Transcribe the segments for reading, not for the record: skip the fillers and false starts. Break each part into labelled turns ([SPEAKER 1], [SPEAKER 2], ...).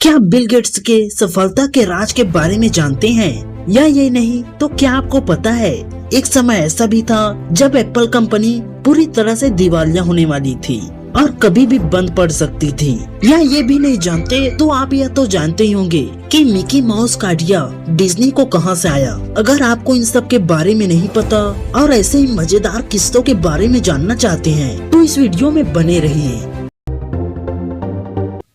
[SPEAKER 1] क्या आप Bill Gates के सफलता के राज के बारे में जानते हैं? या ये नहीं तो क्या आपको पता है एक समय ऐसा भी था जब एप्पल कंपनी पूरी तरह से दिवालिया होने वाली थी और कभी भी बंद पड़ सकती थी। या ये भी नहीं जानते तो आप यह तो जानते ही होंगे कि मिकी माउस का आइडिया डिज्नी को कहां से आया। अगर आपको इन सब के बारे में नहीं पता और ऐसे ही मजेदार किस्सों के बारे में जानना चाहते हैं तो इस वीडियो में बने रहिए।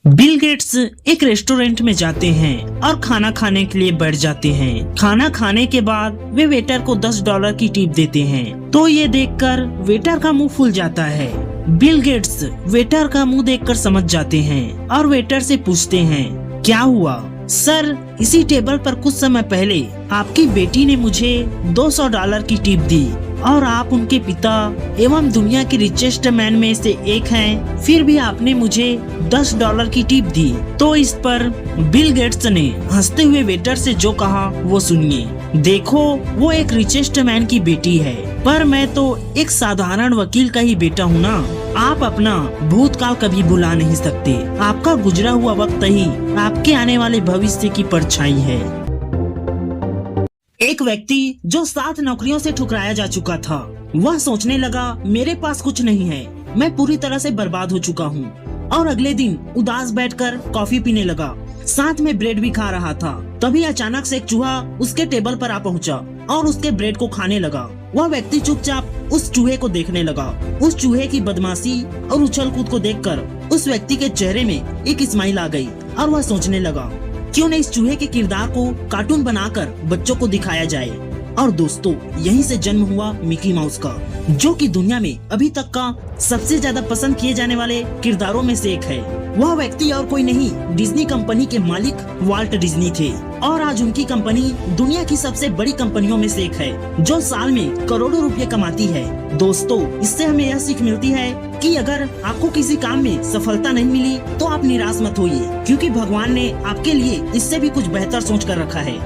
[SPEAKER 1] बिल गेट्स एक रेस्टोरेंट में जाते हैं और खाना खाने के लिए बैठ जाते हैं। खाना खाने के बाद वे वेटर को $10 की टिप देते हैं। तो ये देखकर वेटर का मुंह फूल जाता है। बिल गेट्स वेटर का मुंह देखकर समझ जाते हैं और वेटर से पूछते हैं, क्या हुआ? सर, इसी टेबल पर कुछ समय पहले आपकी बेटी ने मुझे $200 की टिप दी और आप उनके पिता एवं दुनिया के रिचेस्ट मैन में से एक हैं, फिर भी आपने मुझे $10 की टिप दी। तो इस पर बिल गेट्स ने हंसते हुए वेटर से जो कहा वो सुनिए। देखो, वो एक रिचेस्ट मैन की बेटी है, पर मैं तो एक साधारण वकील का ही बेटा हूँ ना। आप अपना भूतकाल कभी भुला नहीं सकते। आपका गुजरा हुआ वक्त ही आपके आने वाले भविष्य की परछाई है। एक व्यक्ति जो 7 नौकरियों से ठुकराया जा चुका था, वह सोचने लगा मेरे पास कुछ नहीं है, मैं पूरी तरह से बर्बाद हो चुका हूँ। और अगले दिन उदास बैठकर कॉफी पीने लगा, साथ में ब्रेड भी खा रहा था। तभी अचानक से एक चूहा उसके टेबल पर आ पहुँचा और उसके ब्रेड को खाने लगा। वह व्यक्ति चुपचाप उस चूहे को देखने लगा। उस चूहे की बदमाशी और उछल कूद को देखकर उस व्यक्ति के चेहरे में एक स्माइल आ गई और वह सोचने लगा, क्यों न इस चूहे के किरदार को कार्टून बनाकर बच्चों को दिखाया जाए। और दोस्तों, यहीं से जन्म हुआ मिकी माउस का, जो कि दुनिया में अभी तक का सबसे ज्यादा पसंद किए जाने वाले किरदारों में से एक है। वह व्यक्ति और कोई नहीं, डिज्नी कंपनी के मालिक वाल्ट डिज्नी थे और आज उनकी कंपनी दुनिया की सबसे बड़ी कंपनियों में से एक है, जो साल में करोड़ों रुपए कमाती है। दोस्तों, इससे हमें यह सीख मिलती है कि अगर आपको किसी काम में सफलता नहीं मिली तो आप निराश मत होइए, क्योंकि भगवान ने आपके लिए इससे भी कुछ बेहतर सोच कर रखा है।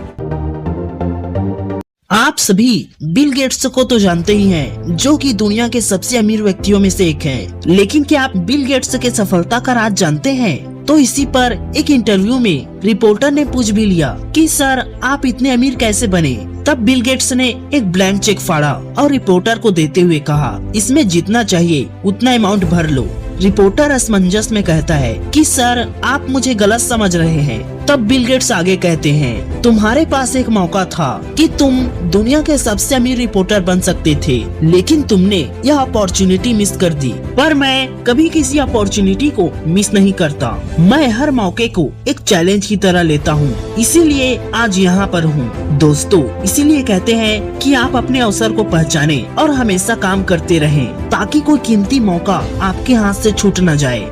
[SPEAKER 1] आप सभी बिल गेट्स को तो जानते ही हैं, जो कि दुनिया के सबसे अमीर व्यक्तियों में से एक हैं। लेकिन क्या आप बिल गेट्स के सफलता का राज जानते हैं? तो इसी पर एक इंटरव्यू में रिपोर्टर ने पूछ भी लिया कि सर, आप इतने अमीर कैसे बने? तब बिल गेट्स ने एक ब्लैंक चेक फाड़ा और रिपोर्टर को देते हुए कहा, इसमें जितना चाहिए उतना अमाउंट भर लो। रिपोर्टर असमंजस में कहता है कि सर, आप मुझे गलत समझ रहे हैं। तब बिल गेट्स आगे कहते हैं, तुम्हारे पास एक मौका था कि तुम दुनिया के सबसे अमीर रिपोर्टर बन सकते थे, लेकिन तुमने यह अपॉर्चुनिटी मिस कर दी। पर मैं कभी किसी अपॉर्चुनिटी को मिस नहीं करता। मैं हर मौके को एक चैलेंज की तरह लेता हूँ, इसीलिए आज यहाँ पर हूँ। दोस्तों, इसीलिए कहते हैं कि आप अपने अवसर को पहचाने और हमेशा काम करते रहें, ताकि कोई कीमती मौका आपके हाथ से छूट न जाए।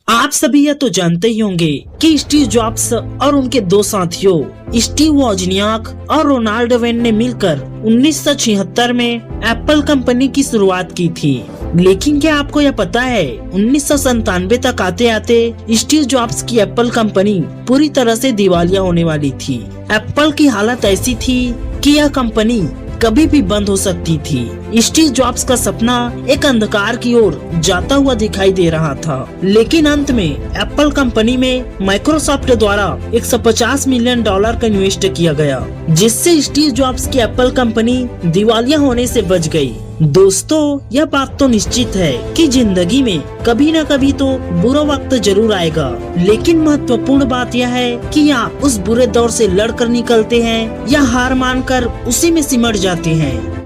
[SPEAKER 1] आप सभी यह तो जानते ही होंगे कि स्टीव जॉब्स और उनके 2 साथियों स्टीव वोजनियाक और रोनाल्ड वेन ने मिलकर 1976 में एप्पल कंपनी की शुरुआत की थी। लेकिन क्या आपको यह पता है, 1997 तक आते आते स्टीव जॉब्स की एप्पल कंपनी पूरी तरह से दिवालिया होने वाली थी। एप्पल की हालत ऐसी थी कि यह कंपनी कभी भी बंद हो सकती थी। स्टीव जॉब्स का सपना एक अंधकार की ओर जाता हुआ दिखाई दे रहा था, लेकिन अंत में एप्पल कंपनी में माइक्रोसॉफ्ट द्वारा $150 मिलियन का इन्वेस्ट किया गया, जिससे स्टीव जॉब्स की एप्पल कंपनी दिवालिया होने से बच गई। दोस्तों, यह बात तो निश्चित है कि जिंदगी में कभी न कभी तो बुरा वक्त जरूर आएगा, लेकिन महत्वपूर्ण बात यह है कि आप उस बुरे दौर से लड़कर निकलते हैं या हार मानकर उसी में सिमट जाते हैं।